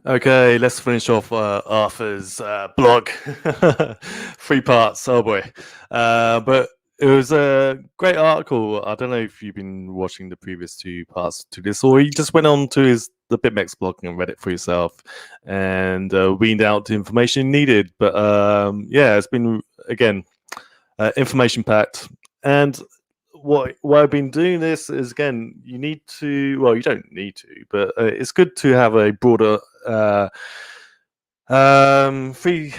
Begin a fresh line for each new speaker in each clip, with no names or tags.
Okay, let's finish off Arthur's blog. 3 parts, oh boy. But it was a great article. I don't know if you've been watching the previous 2 parts to this, or you just went on to the BitMEX blog and read it for yourself and weaned out the information needed. But yeah, it's been, again, information packed. And why I've been doing this is, again, you need to, well, you don't need to, but it's good to have a broader free,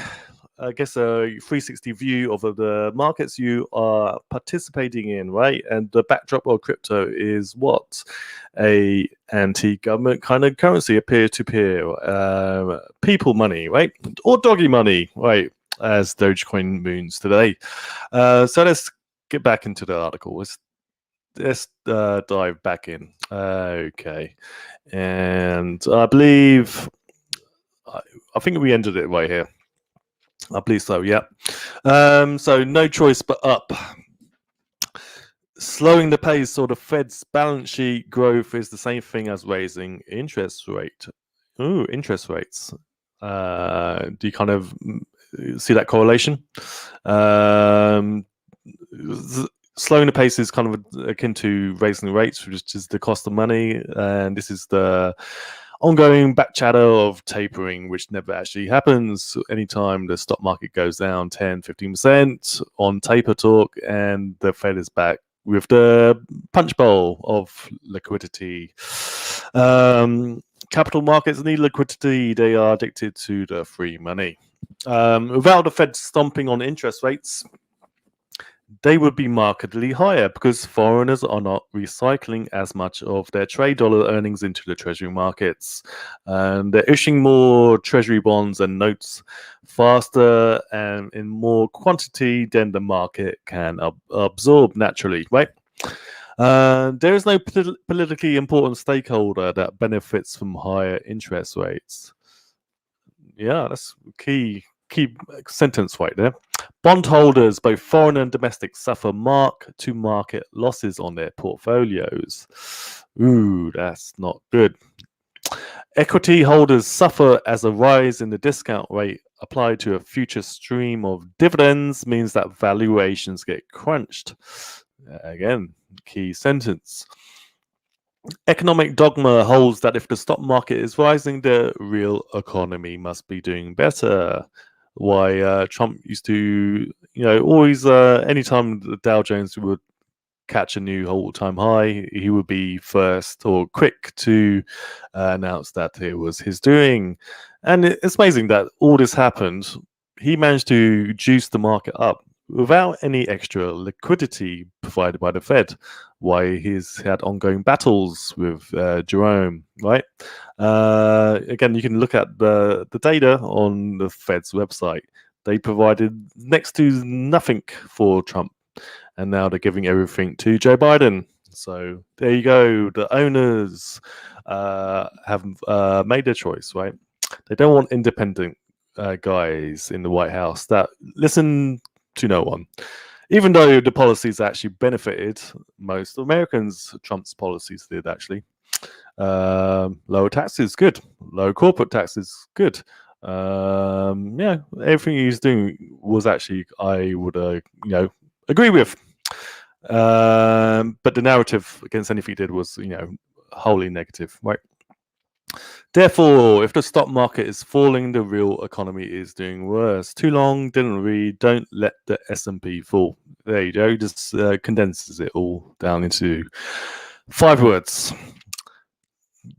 I guess, a 360 view of the markets you are participating in, right? And the backdrop of crypto is what? A anti-government kind of currency, a peer-to-peer, people money, right? Or doggy money, right? As Dogecoin moons today. So let's get back into the article. Let's dive back in. Okay. And I believe, I think we ended it right here. I believe so, yeah. So no choice but up. Slowing the pace of the Fed's balance sheet growth is the same thing as raising interest rate. Ooh, interest rates. Do you kind of see that correlation? Slowing the pace is kind of akin to raising the rates, which is the cost of money, and this is the ongoing back chatter of tapering, which never actually happens. Anytime the stock market goes down 10-15% on taper talk, and the Fed is back with the punch bowl of liquidity. Capital markets need liquidity. They are addicted to the free money. Without the Fed stomping on interest rates, they would be markedly higher because foreigners are not recycling as much of their trade dollar earnings into the treasury markets. And they're issuing more treasury bonds and notes faster and in more quantity than the market can absorb naturally, right? There is no politically important stakeholder that benefits from higher interest rates. Yeah, that's key sentence right there. Bondholders, both foreign and domestic, suffer mark-to-market losses on their portfolios. Ooh, that's not good. Equity holders suffer as a rise in the discount rate applied to a future stream of dividends means that valuations get crunched. Again, key sentence. Economic dogma holds that if the stock market is rising, the real economy must be doing better. Why Trump used to, always, anytime the Dow Jones would catch a new all-time high, he would be first or quick to announce that it was his doing. And it's amazing that all this happened. He managed to juice the market up without any extra liquidity provided by the Fed. Why he's had ongoing battles with Jerome, right? Again, you can look at the data on the Fed's website. They provided next to nothing for Trump, and now they're giving everything to Joe Biden. So there you go. The owners have made their choice, right? They don't want independent guys in the White House that listen to no one. Even though the policies actually benefited most Americans, Trump's policies did actually. Lower taxes, good. Low corporate taxes, good. Yeah, everything he's doing was actually, I would, agree with. But the narrative against anything he did was, wholly negative, right? Therefore, if the stock market is falling, the real economy is doing worse. Too long, didn't read. Don't let the S&P fall. There you go. Just condenses it all down into 5 words.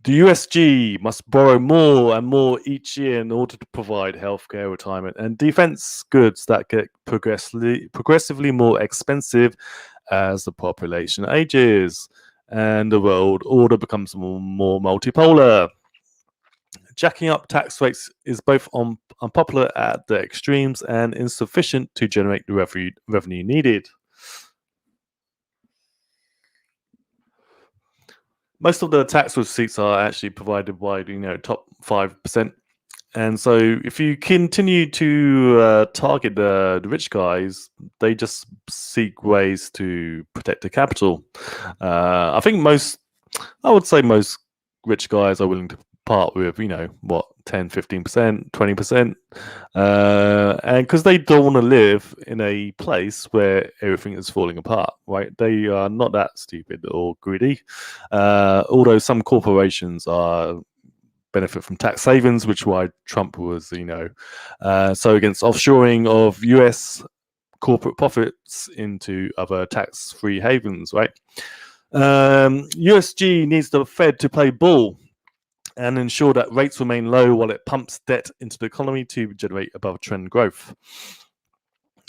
The USG must borrow more and more each year in order to provide healthcare, retirement, and defense goods that get progressively more expensive as the population ages and the world order becomes more multipolar. Jacking up tax rates is both unpopular at the extremes and insufficient to generate the revenue needed. Most of the tax receipts are actually provided by top 5%. And so if you continue to target the rich guys, they just seek ways to protect the capital. I would say most rich guys are willing to apart with, 10, 15%, 20%. And because they don't want to live in a place where everything is falling apart, right? They are not that stupid or greedy. Although some corporations benefit from tax havens, which is why Trump was, so against offshoring of US corporate profits into other tax-free havens, right? USG needs the Fed to play ball and ensure that rates remain low while it pumps debt into the economy to generate above-trend growth.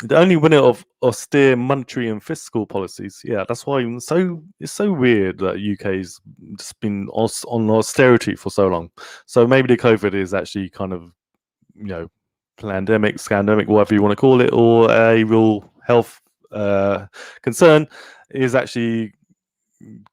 The only winner of austere monetary and fiscal policies, that's why it's so weird that UK's just been on austerity for so long. So maybe the COVID is actually kind of, pandemic, scandemic, whatever you want to call it, or a real health concern, is actually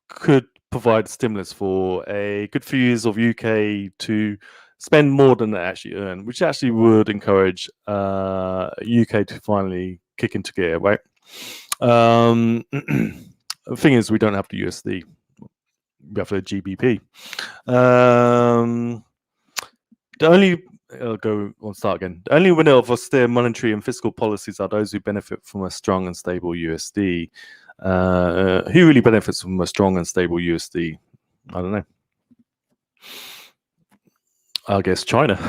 could provide stimulus for a good few years of UK to spend more than they actually earn, which actually would encourage UK to finally kick into gear, right? The thing is, we don't have the USD. We have the GBP. I'll start again. The only winner of austere monetary and fiscal policies are those who benefit from a strong and stable USD. Who really benefits from a strong and stable USD? I don't know. I guess China.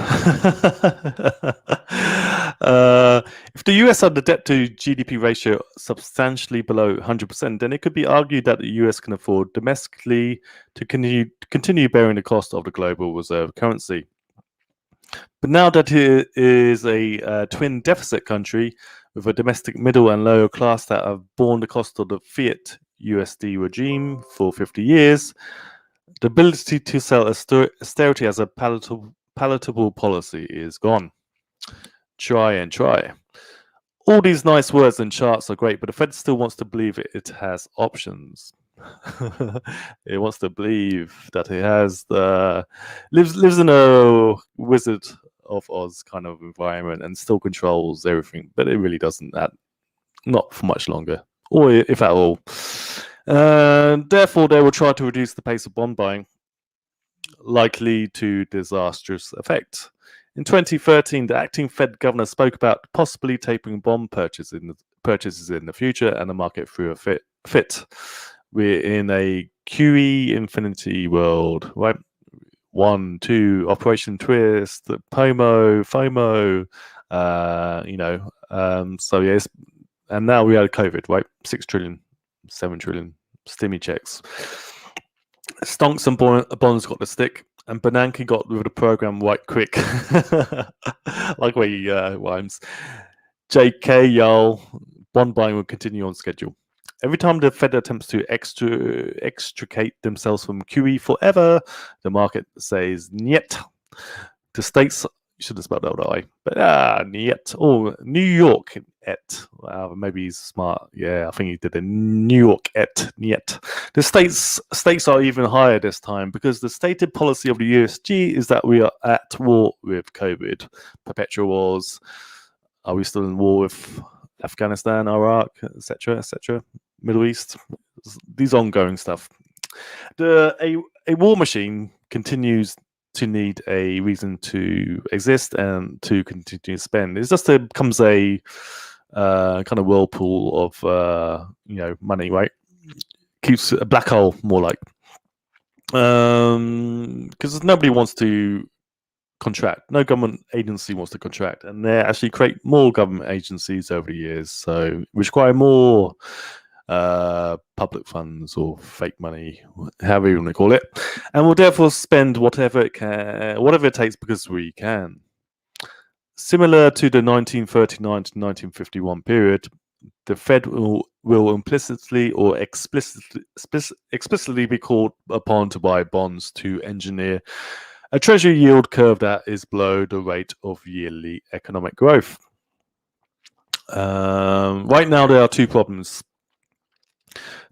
If the US had the debt to GDP ratio substantially below 100%, then it could be argued that the US can afford domestically to continue bearing the cost of the global reserve currency. But now that it is a twin deficit country with a domestic middle and lower class that have borne the cost of the fiat USD regime for 50 years, the ability to sell austerity as a palatable policy is gone. Try and try. All these nice words and charts are great, but the Fed still wants to believe it has options. It wants to believe that it has lives in a Wizard of Oz kind of environment and still controls everything, but it really doesn't. Not for much longer, or if at all. Therefore, they will try to reduce the pace of bond buying, likely to disastrous effect. In 2013, the acting Fed governor spoke about possibly tapering bond purchases in the future, and the market threw a fit. We're in a QE infinity world, right? 1, 2, Operation Twist, FOMO. So yes, and now we had COVID, right? 6 trillion, 7 trillion stimmy checks. Stonks and bonds got the stick, and Bernanke got with the program right quick. Like where he rhymes. JK, y'all, bond buying will continue on schedule. Every time the Fed attempts to extricate themselves from QE forever, the market says "niet." The states, you should have spelled out the I, but "niet." Oh, New York et. Maybe he's smart. Yeah, I think he did a New York et niet. The stakes are even higher this time because the stated policy of the USG is that we are at war with COVID. Perpetual wars. Are we still in war with Afghanistan, Iraq, etc., Middle East? These ongoing stuff. A war machine continues to need a reason to exist and to continue to spend. It just becomes a kind of whirlpool of money, right? Keeps a black hole, more like, because nobody wants to contract. No government agency wants to contract, and they actually create more government agencies over the years, so which require more public funds or fake money, however you want to call it, and will therefore spend whatever it takes because we can. Similar to the 1939 to 1951 period, the Fed will implicitly or explicitly be called upon to buy bonds to engineer a treasury yield curve that is below the rate of yearly economic growth. Right now, there are two problems.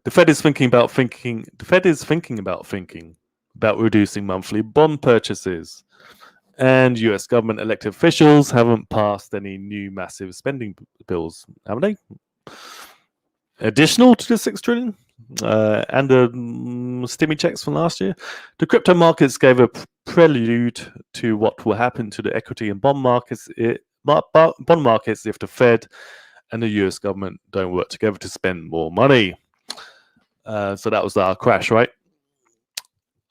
The Fed is thinking about reducing monthly bond purchases, and US government elected officials haven't passed any new massive spending bills, have they? Additional to the 6 trillion? and the stimmy checks from last year, the crypto markets gave a prelude to what will happen to the equity and bond markets. Bond markets if the Fed and the US government don't work together to spend more money. So that was our crash, right?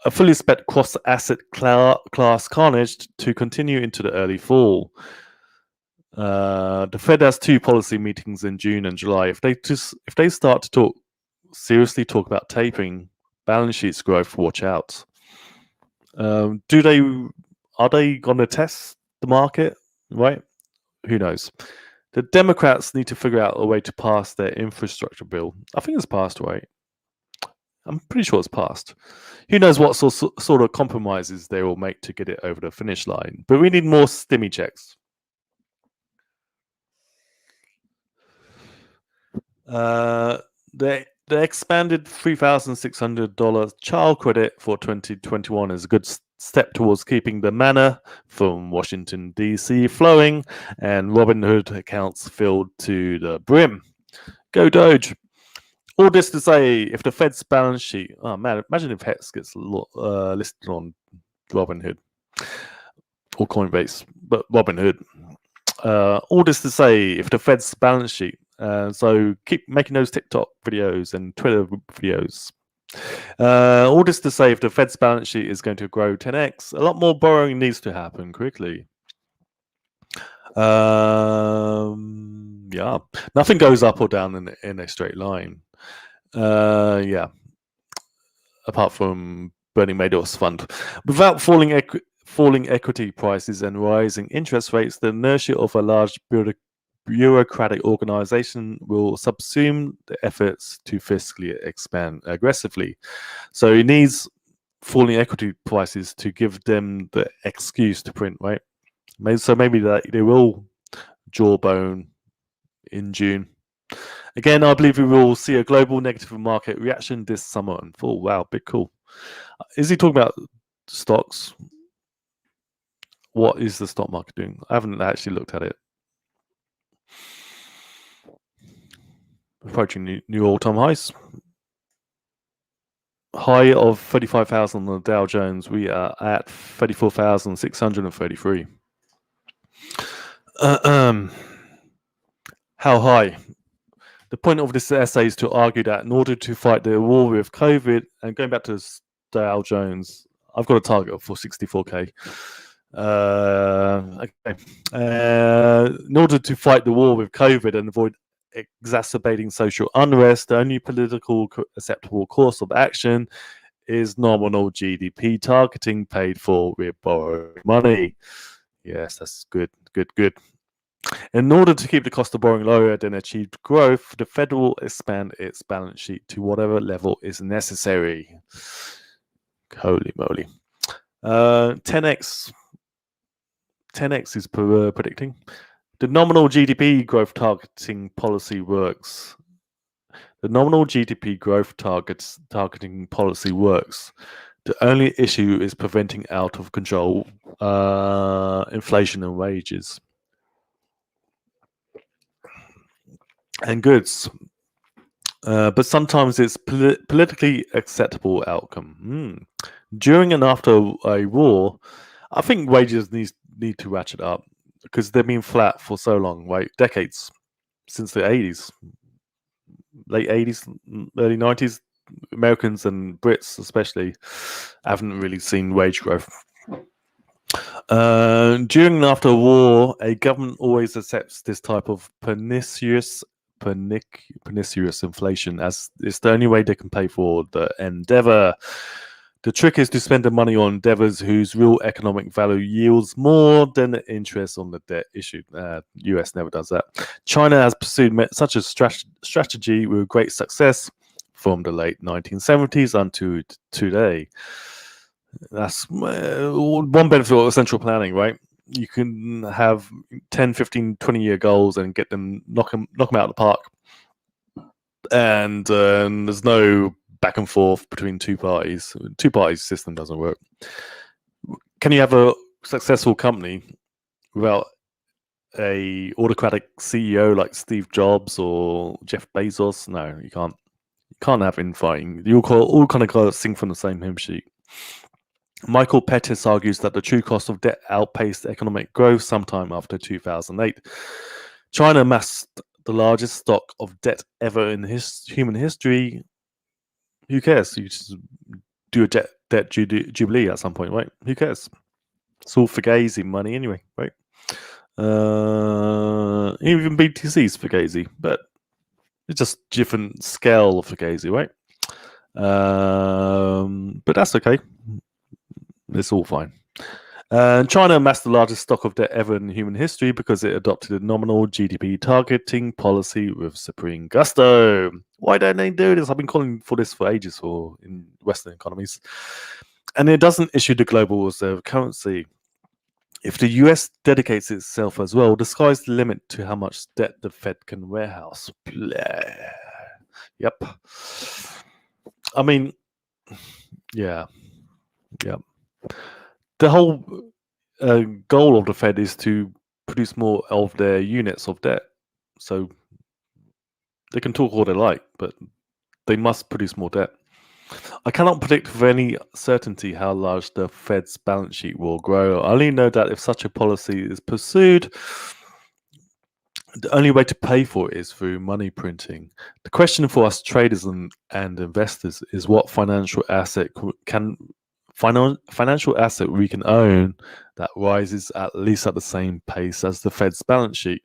I fully expect cross-asset class carnage to continue into the early fall. The Fed has 2 policy meetings in June and July. If they start to seriously talk about tapering balance sheets growth, watch out. Are they going to test the market? Right? Who knows? The Democrats need to figure out a way to pass their infrastructure bill. I think it's passed, right? I'm pretty sure it's passed. Who knows what sort of compromises they will make to get it over the finish line. But we need more stimmy checks. The expanded $3,600 child credit for 2021 is a good step towards keeping the manna from Washington, D.C. flowing and Robinhood accounts filled to the brim. Go Doge. All this to say, if the Fed's balance sheet, oh man, imagine if Hex gets listed on Robinhood or Coinbase, but Robinhood. All this to say, if the Fed's balance sheet, so keep making those TikTok videos and Twitter videos. All this to say, if the Fed's balance sheet is going to grow 10x, a lot more borrowing needs to happen quickly. Yeah, nothing goes up or down in a straight line. Yeah, apart from Bernie Madoff's fund. Without falling equity prices and rising interest rates, the inertia of a large bureaucratic organization will subsume the efforts to fiscally expand aggressively. So it needs falling equity prices to give them the excuse to print, right? So maybe they will jawbone in June. Again, I believe we will see a global negative market reaction this summer and fall. Wow, big cool. Is he talking about stocks? What is the stock market doing? I haven't actually looked at it. Approaching new all-time highs. High of 35,000 on the Dow Jones. We are at 34,633. How high? The point of this essay is to argue that in order to fight the war with COVID, and going back to Dow Jones, I've got a target for 64k. Okay. In order to fight the war with COVID and avoid exacerbating social unrest, the only political acceptable course of action is nominal GDP targeting paid for with borrowed money. Yes, that's good. In order to keep the cost of borrowing lower than achieved growth, the Fed will expand its balance sheet to whatever level is necessary. Holy moly. 10x is predicting. The nominal GDP growth targeting policy works. The nominal GDP growth targeting policy works. The only issue is preventing out of control inflation and wages. And goods. But sometimes it's politically acceptable outcome. During and after a war, I think wages need to ratchet up because they've been flat for so long, right? Decades, since the 80s, late 80s, early 90s. Americans and Brits especially haven't really seen wage growth. During and after a war, a government always accepts this type of pernicious inflation as it's the only way they can pay for the endeavor. The trick is to spend the money on endeavors whose real economic value yields more than the interest on the debt issued. US never does that. China has pursued such a strategy with great success from the late 1970s until today. That's one benefit of central planning, right? You can have 10, 15, 20-year goals and get them, knock them out of the park. And there's no back and forth between two parties. Two-party system doesn't work. Can you have a successful company without a autocratic CEO like Steve Jobs or Jeff Bezos? No, you can't. You can't have infighting. You all kind of got to sing from the same hymn sheet. Michael Pettis argues that the true cost of debt outpaced economic growth sometime after 2008. China amassed the largest stock of debt ever in human history. Who cares? You just do a debt jubilee at some point, right? Who cares? It's all Fugazi money anyway, right? Even BTC's Fugazi, but it's just different scale of Fugazi, right? But that's okay. It's all fine. China amassed the largest stock of debt ever in human history because it adopted a nominal GDP targeting policy with supreme gusto. Why don't they do this? I've been calling for this for ages in Western economies. And it doesn't issue the global reserve currency. If the US dedicates itself as well, the sky's the limit to how much debt the Fed can warehouse. Blah. Yep. I mean, yeah. The whole goal of the Fed is to produce more of their units of debt. So they can talk all they like, but they must produce more debt. I cannot predict with any certainty how large the Fed's balance sheet will grow. I only know that if such a policy is pursued, the only way to pay for it is through money printing. The question for us traders and investors is what financial asset we can own that rises at least at the same pace as the Fed's balance sheet.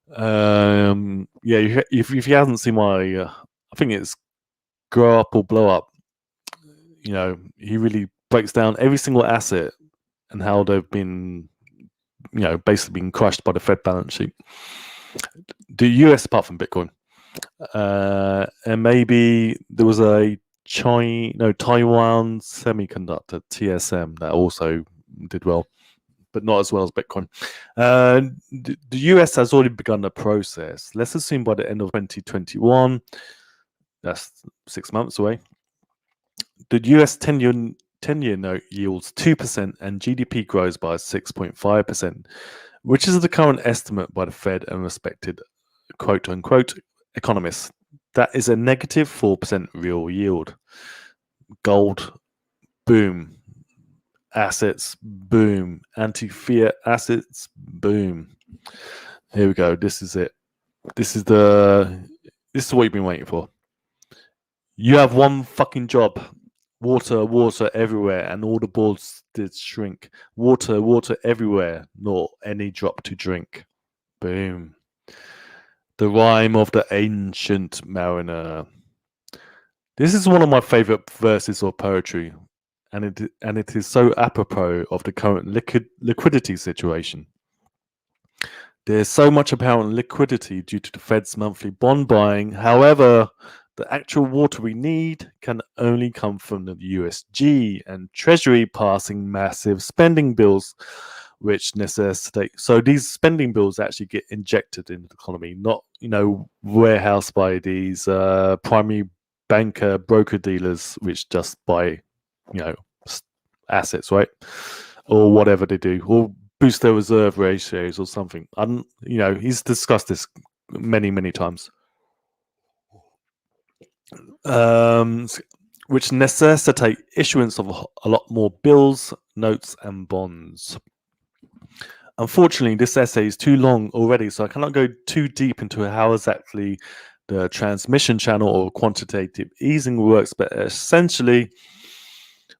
If you haven't seen my, I think it's Grow Up or Blow Up. He really breaks down every single asset and how they've been, basically been crushed by the Fed balance sheet. The US, apart from Bitcoin, and maybe there was a Taiwan Semiconductor, TSM, that also did well, but not as well as Bitcoin. The US has already begun the process. Let's assume by the end of 2021, that's 6 months away, the US 10-year note yields 2% and GDP grows by 6.5%, which is the current estimate by the Fed and respected quote-unquote economists. That is a negative 4% real yield. Gold, boom. Assets, boom. Anti-fiat assets, boom. Here we go. This is it. This is what you've been waiting for. You have one fucking job. Water everywhere, and all the boards did shrink. Water everywhere, nor any drop to drink. Boom. The rhyme of the ancient mariner. This is one of my favorite verses of poetry, and it is so apropos of the current liquidity situation. There's so much apparent liquidity due to the Fed's monthly bond buying. However, the actual water we need can only come from the USG and Treasury passing massive spending bills, which necessitate. So these spending bills actually get injected into the economy, not warehoused by these primary banker broker dealers, which just buy assets, right, or whatever they do, or boost their reserve ratios or something. He's discussed this many times. Which necessitate issuance of a lot more bills, notes, and bonds. Unfortunately, this essay is too long already, so I cannot go too deep into how exactly the transmission channel or quantitative easing works, but essentially,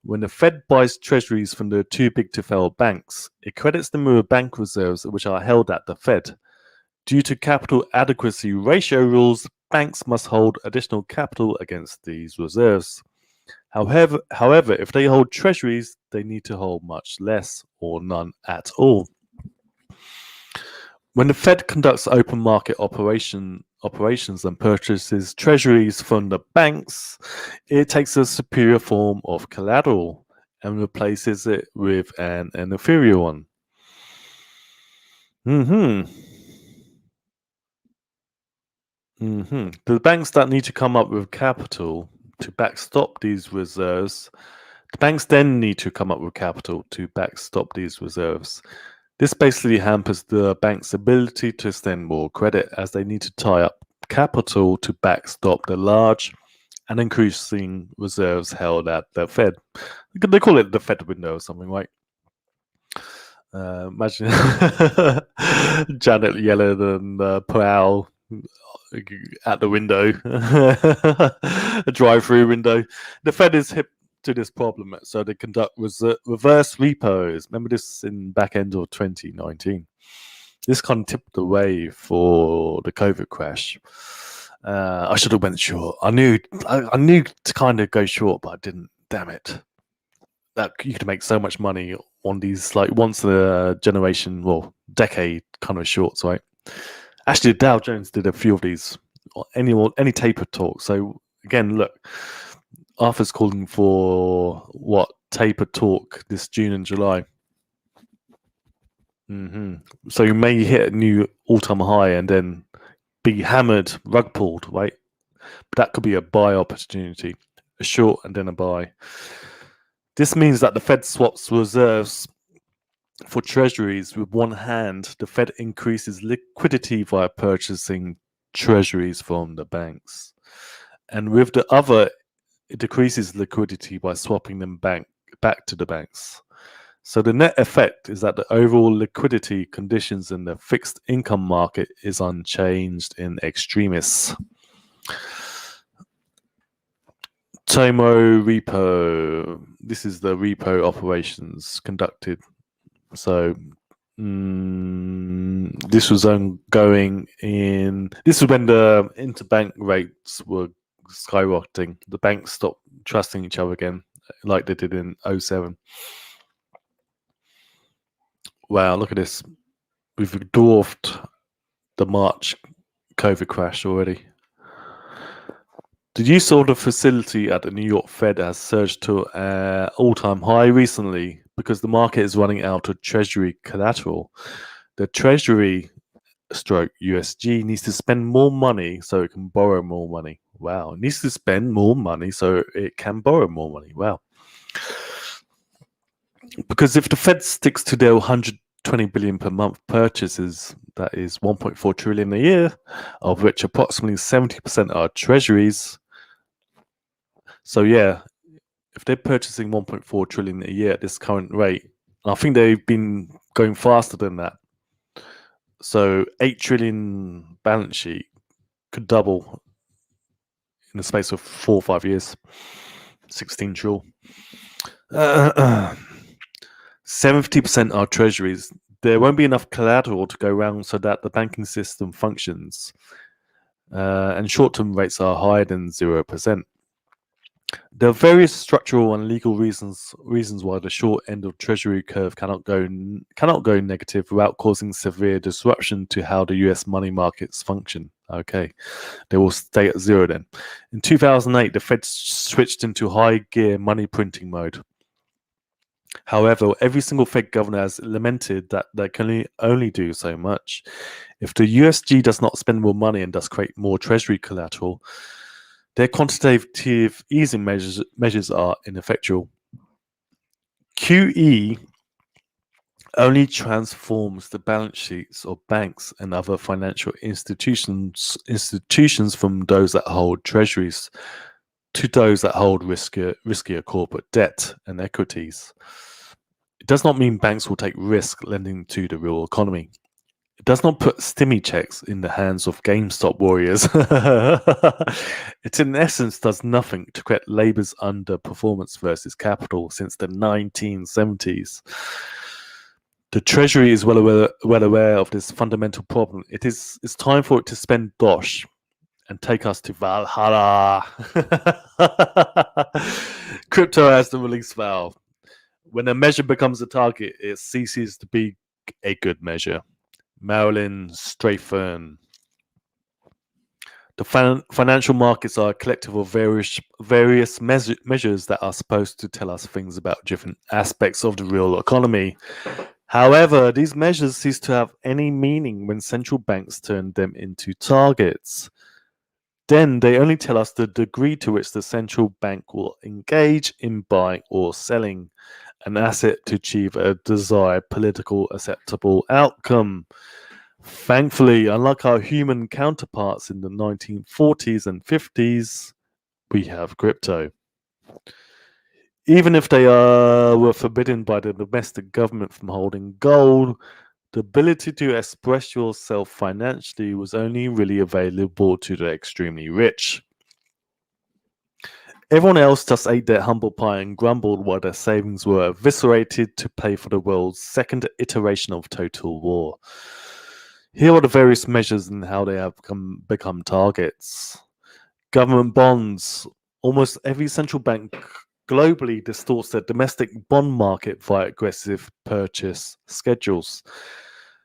when the Fed buys treasuries from the too big to fail banks, it credits them with bank reserves which are held at the Fed. Due to capital adequacy ratio rules, banks must hold additional capital against these reserves. However, if they hold treasuries, they need to hold much less or none at all. When the Fed conducts open market operations and purchases treasuries from the banks, it takes a superior form of collateral and replaces it with an inferior one. The banks that need to come up with capital to backstop these reserves, the banks then need to come up with capital to backstop these reserves. This basically hampers the bank's ability to extend more credit as they need to tie up capital to backstop the large and increasing reserves held at the Fed. They call it the Fed window or something, right? Imagine Janet Yellen and Powell at the window, a drive-through window. The Fed is hip to this problem, so they conduct reverse repos. Remember this in back end of 2019. This kind of tipped the way for the COVID crash. I should have went short. I knew to kind of go short, but I didn't. Damn it! That you could make so much money on these like once in a generation, well, decade kind of shorts, right? Actually, Dow Jones did a few of these. Any taper talk. So again, look, Arthur's calling for what taper talk this June and July. So you may hit a new all-time high and then be hammered, rug pulled, right? But that could be a buy opportunity, a short and then a buy. This means that the Fed swaps reserves for treasuries with one hand. The Fed increases liquidity via purchasing treasuries from the banks. And with the other, it decreases liquidity by swapping them back to the banks. So the net effect is that the overall liquidity conditions in the fixed income market is unchanged in extremis. Tomo repo. This is the repo operations conducted. So this was ongoing this was when the interbank rates were skyrocketing. The banks stopped trusting each other again, like they did in 2007. Wow, look at this. We've dwarfed the March COVID crash already. The use of the facility at the New York Fed has surged to an all-time high recently because the market is running out of Treasury collateral. The Treasury stroke USG needs to spend more money so it can borrow more money. Wow, it needs to spend more money so it can borrow more money. Wow. Because if the Fed sticks to their 120 billion per month purchases, that is 1.4 trillion a year, of which approximately 70% are treasuries. So yeah, if they're purchasing 1.4 trillion a year at this current rate, and I think they've been going faster than that. So 8 trillion balance sheet could double in the space of 4 or 5 years. 16 trillion. 70% are treasuries. There won't be enough collateral to go around so that the banking system functions. And short-term rates are higher than 0%. There are various structural and legal reasons why the short end of Treasury curve cannot go negative without causing severe disruption to how the US money markets function. Okay, they will stay at zero then. In 2008, the Fed switched into high gear money printing mode. However, every single Fed governor has lamented that they can only do so much. If the USG does not spend more money and thus create more Treasury collateral, their quantitative easing measures are ineffectual. QE only transforms the balance sheets of banks and other financial institutions from those that hold treasuries to those that hold riskier corporate debt and equities. It does not mean banks will take risk lending to the real economy. It does not put stimmy checks in the hands of GameStop warriors. It in essence does nothing to correct Labour's underperformance versus capital since the 1970s. The Treasury is well aware of this fundamental problem. It's time for it to spend dosh and take us to Valhalla. Crypto has the release valve. When a measure becomes a target, it ceases to be a good measure. Marilyn Strathern. The financial markets are a collective of various measures that are supposed to tell us things about different aspects of the real economy. However, these measures cease to have any meaning when central banks turn them into targets. Then they only tell us the degree to which the central bank will engage in buying or selling an asset to achieve a desired political acceptable outcome. Thankfully, unlike our human counterparts in the 1940s and 50s, we have crypto. Even if they were forbidden by the domestic government from holding gold, the ability to express yourself financially was only really available to the extremely rich. Everyone else just ate their humble pie and grumbled while their savings were eviscerated to pay for the world's second iteration of total war. Here are the various measures and how they have become targets. Government bonds. Almost every central bank globally distorts their domestic bond market via aggressive purchase schedules.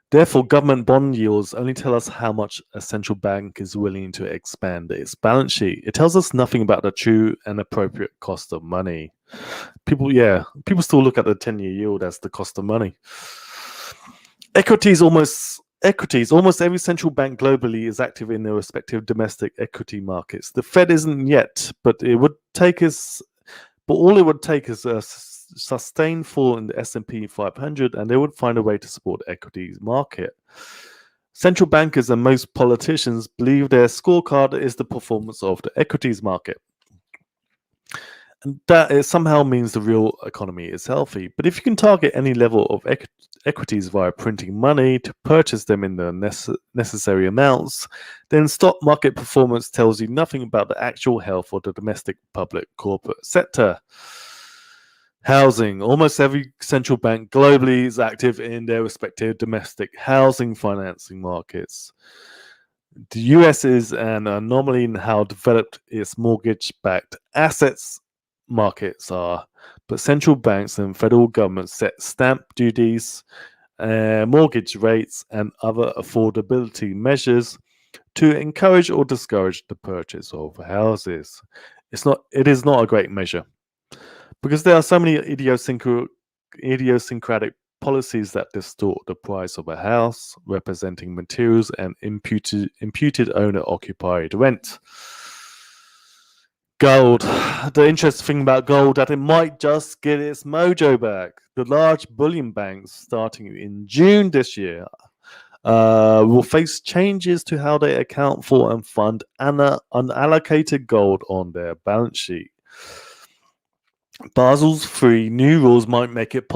Therefore, government bond yields only tell us how much a central bank is willing to expand its balance sheet. It tells us nothing about the true and appropriate cost of money. People still look at the 10-year yield as the cost of money. Equities. Almost every central bank globally is active in their respective domestic equity markets. The Fed isn't yet, but all it would take is a sustained fall in the S&P 500, and they would find a way to support the equities market. Central bankers and most politicians believe their scorecard is the performance of the equities market. And that somehow means the real economy is healthy. But if you can target any level of equities via printing money to purchase them in the necessary amounts, then stock market performance tells you nothing about the actual health of the domestic public corporate sector. Housing. Almost every central bank globally is active in their respective domestic housing financing markets. The US is an anomaly in how developed its mortgage-backed assets markets are, but central banks and federal governments set stamp duties, mortgage rates, and other affordability measures to encourage or discourage the purchase of houses. It is not a great measure, because there are so many idiosyncratic policies that distort the price of a house, representing materials and imputed owner-occupied rent. Gold. The interesting thing about gold that it might just get its mojo back. The large bullion banks, starting in June this year, will face changes to how they account for and fund unallocated gold on their balance sheet. Basel's III new rules might make it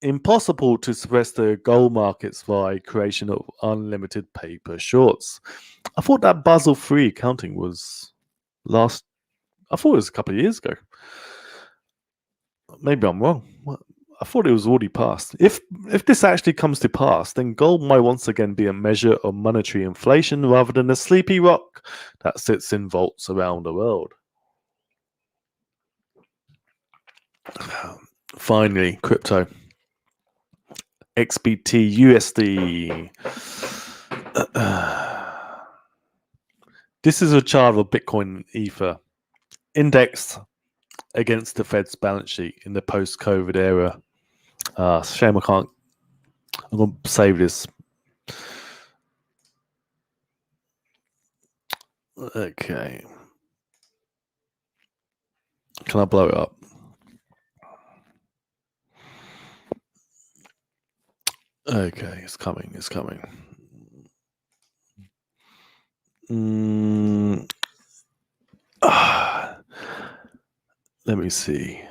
impossible to suppress the gold markets via creation of unlimited paper shorts. I thought that Basel III accounting was I thought it was a couple of years ago. Maybe I'm wrong. I thought it was already passed. If this actually comes to pass, then gold might once again be a measure of monetary inflation rather than a sleepy rock that sits in vaults around the world. Finally, crypto. XBT USD. This is a chart of Bitcoin and Ether indexed against the Fed's balance sheet in the post-COVID era. Shame I can't. I'm going to save this. Okay. Can I blow it up? Okay, it's coming. Let me see.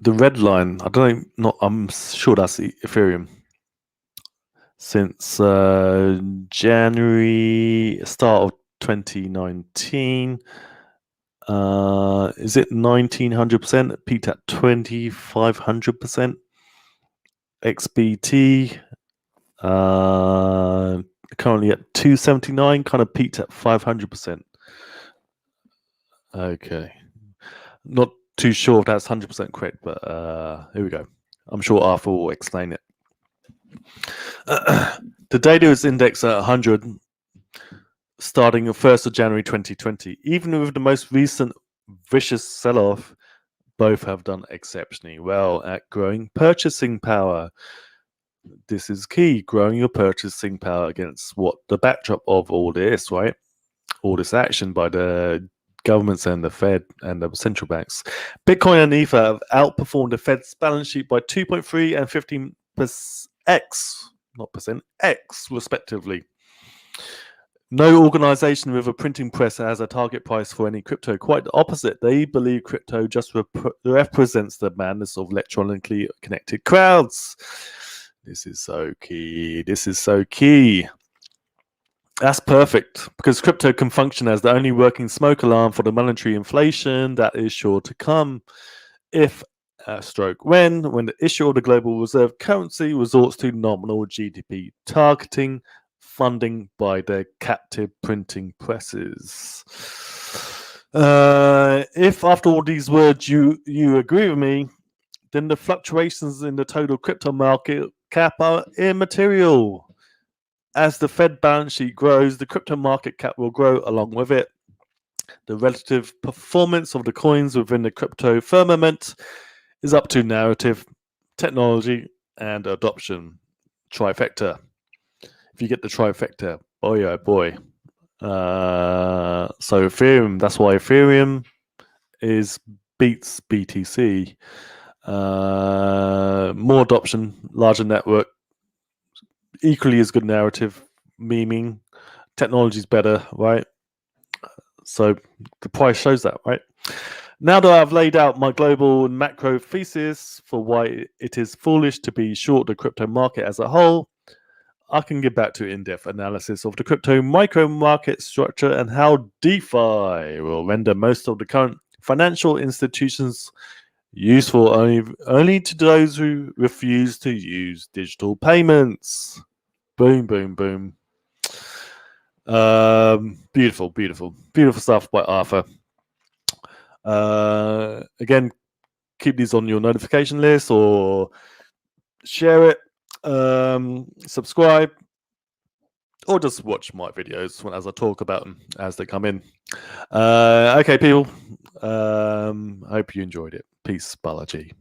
The red line, I'm sure that's Ethereum. Since January, start of 2019, is it 1900%? It peaked at 2500%. XBT, currently at 279, kind of peaked at 500%. Okay. Not too sure if that's 100% correct, but here we go. I'm sure Arthur will explain it. The data is indexed at 100 starting the 1st of January 2020. Even with the most recent vicious sell-off, both have done exceptionally well at growing purchasing power. This is key, growing your purchasing power against what the backdrop of all this, right? All this action by the governments and the Fed and the central banks. Bitcoin and Ether have outperformed the Fed's balance sheet by 2.3 and 15x, not percent, X respectively. No organization with a printing press has a target price for any crypto. Quite the opposite. They believe crypto just represents the madness of electronically connected crowds. This is so key. This is so key. That's perfect, because crypto can function as the only working smoke alarm for the monetary inflation that is sure to come. If when the issue of the global reserve currency resorts to nominal GDP targeting funding by their captive printing presses. If after all these words you agree with me, then the fluctuations in the total crypto market cap are immaterial. As the Fed balance sheet grows, the crypto market cap will grow along with it. The relative performance of the coins within the crypto firmament is up to narrative, technology, and adoption. Trifecta. If you get the trifecta, boy oh boy. So Ethereum, that's why Ethereum beats BTC. More adoption, larger network, equally as good narrative, memeing, technology's better, right? So the price shows that, right? Now that I've laid out my global and macro thesis for why it is foolish to be short the crypto market as a whole, I can get back to in-depth analysis of the crypto micro market structure and how DeFi will render most of the current financial institutions useful only to those who refuse to use digital payments. Boom, boom, boom. Beautiful, beautiful, beautiful stuff by Arthur. Again, keep these on your notification list or share it, subscribe, or just watch my videos as I talk about them as they come in. Okay, people. I hope you enjoyed it. Peace, Balaji.